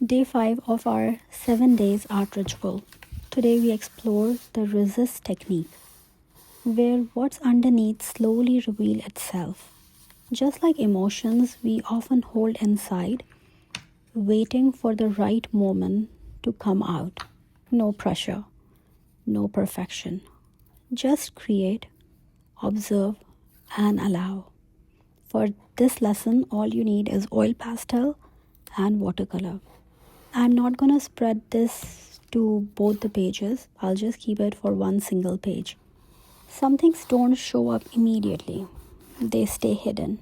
Day 5 of our 7 days art ritual. Today we explore the resist technique, where what's underneath slowly reveal itself. Just like emotions we often hold inside, waiting for the right moment to come out. No pressure, no perfection. Just create, observe, and allow. For this lesson, all you need is oil pastel and watercolor. I'm not gonna spread this to both the pages. I'll just keep it for one single page. Some things don't show up immediately. They stay hidden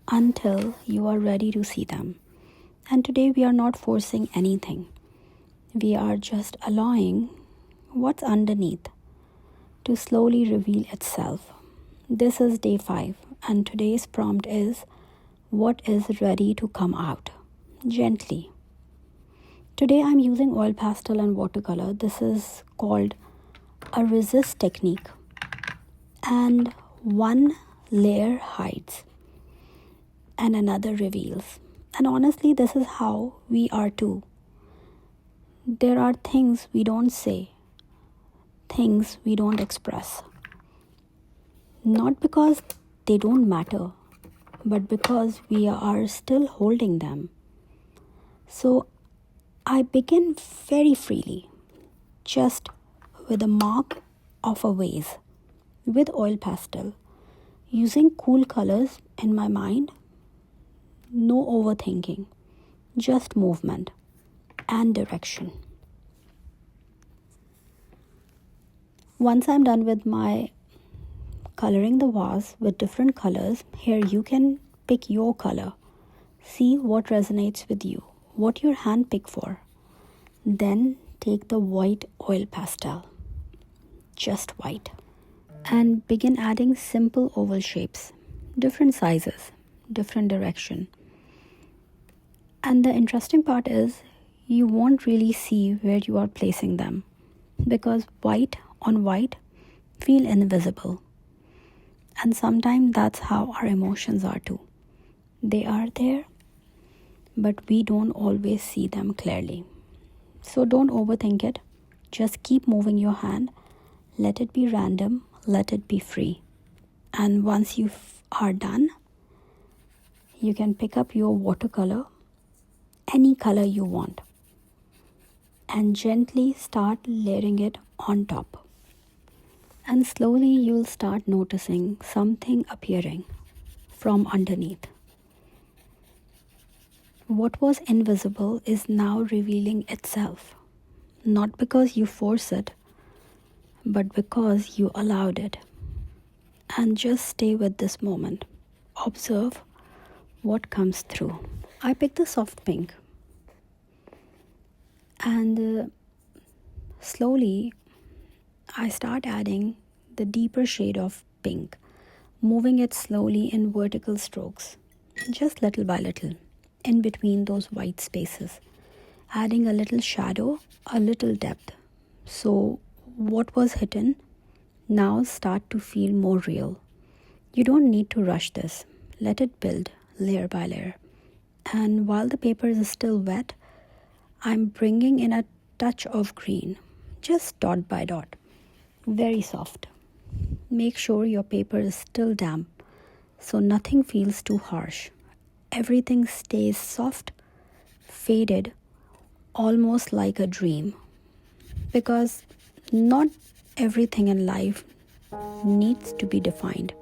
until you are ready to see them. And today we are not forcing anything. We are just allowing what's underneath to slowly reveal itself. This is day 5 and today's prompt is what is ready to come out gently. Today I'm using oil pastel and watercolor. This is called a resist technique. And one layer hides and another reveals. And honestly, this is how we are too. There are things we don't say, things we don't express. Not because they don't matter, but because we are still holding them. So I begin very freely, just with a mark of a vase, with oil pastel, using cool colors in my mind, no overthinking, just movement and direction. Once I'm done with my coloring the vase with different colors, here you can pick your color. See what resonates with you, what your hand pick for. Then take the white oil pastel, just white, and begin adding simple oval shapes, different sizes, different direction. And the interesting part is you won't really see where you are placing them because white on white feel invisible. And sometimes that's how our emotions are too. They are there, but we don't always see them clearly. So don't overthink it. Just keep moving your hand. Let it be random. Let it be free. And once you are done, you can pick up your watercolor, any color you want, and gently start layering it on top. And slowly you'll start noticing something appearing from underneath. What was invisible is now revealing itself, not because you force it, but because you allowed it. And just stay with this moment. Observe what comes through. I picked the soft pink and slowly I start adding the deeper shade of pink, moving it slowly in vertical strokes, just little by little, in between those white spaces, adding a little shadow, a little depth. So what was hidden now start to feel more real. You don't need to rush this. Let it build layer by layer. And while the paper is still wet, I'm bringing in a touch of green, just dot by dot, very soft. Make sure your paper is still damp so nothing feels too harsh. Everything stays soft, faded, almost like a dream. Because not everything in life needs to be defined.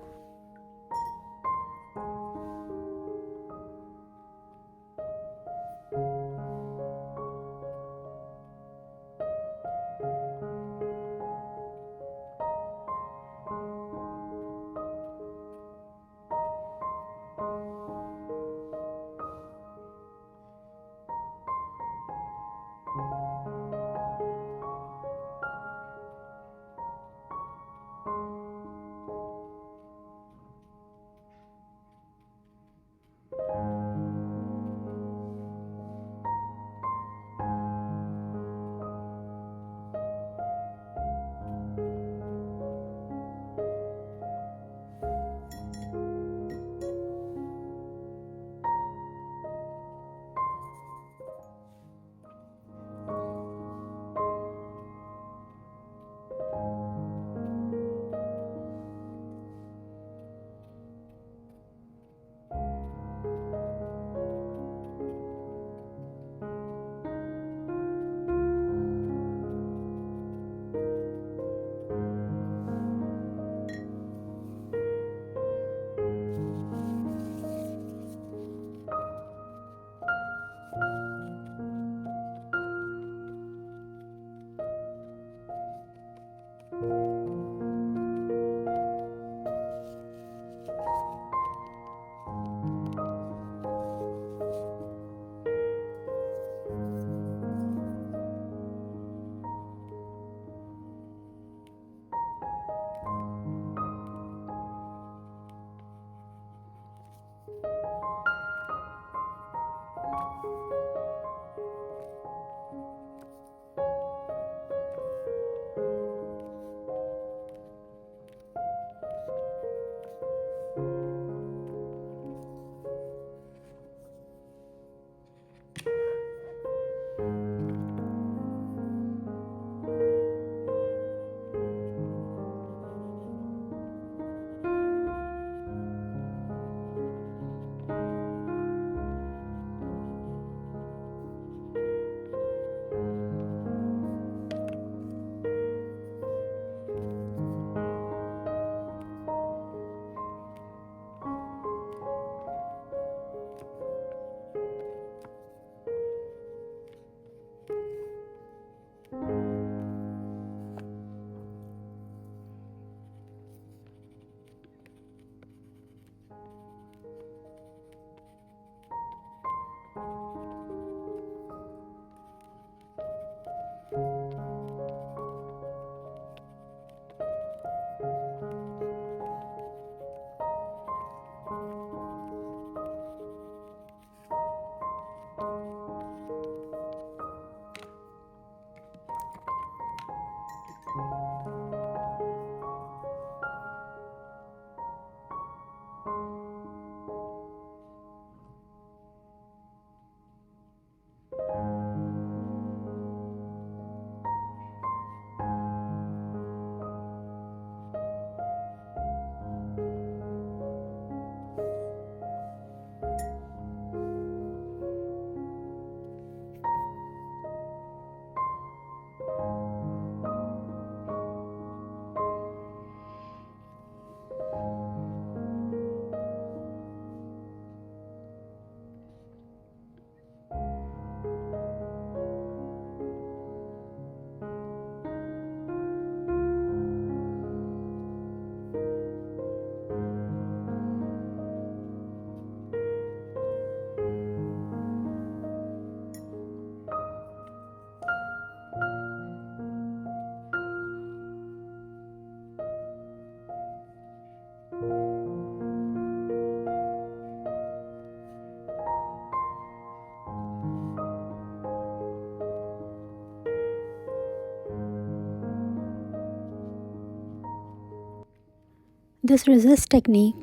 This resist technique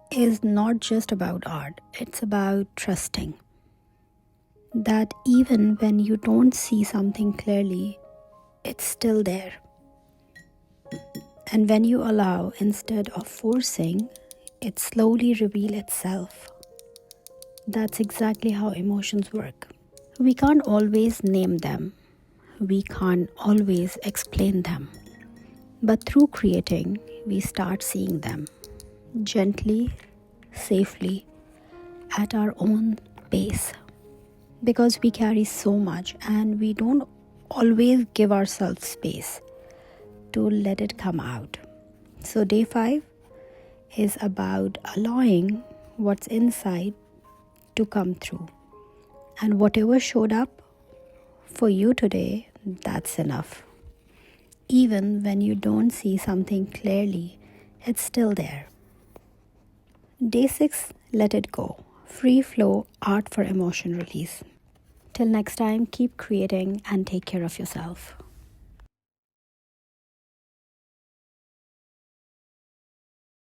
is not just about art, it's about trusting that even when you don't see something clearly, it's still there. And when you allow instead of forcing, it slowly reveals itself. That's exactly how emotions work. We can't always name them, we can't always explain them. But through creating, we start seeing them gently, safely, at our own pace. Because we carry so much and we don't always give ourselves space to let it come out. So, day 5 is about allowing what's inside to come through. And whatever showed up for you today, that's enough. Even when you don't see something clearly, it's still there. Day 6, let it go. Free flow art for emotion release. Till next time, keep creating and take care of yourself.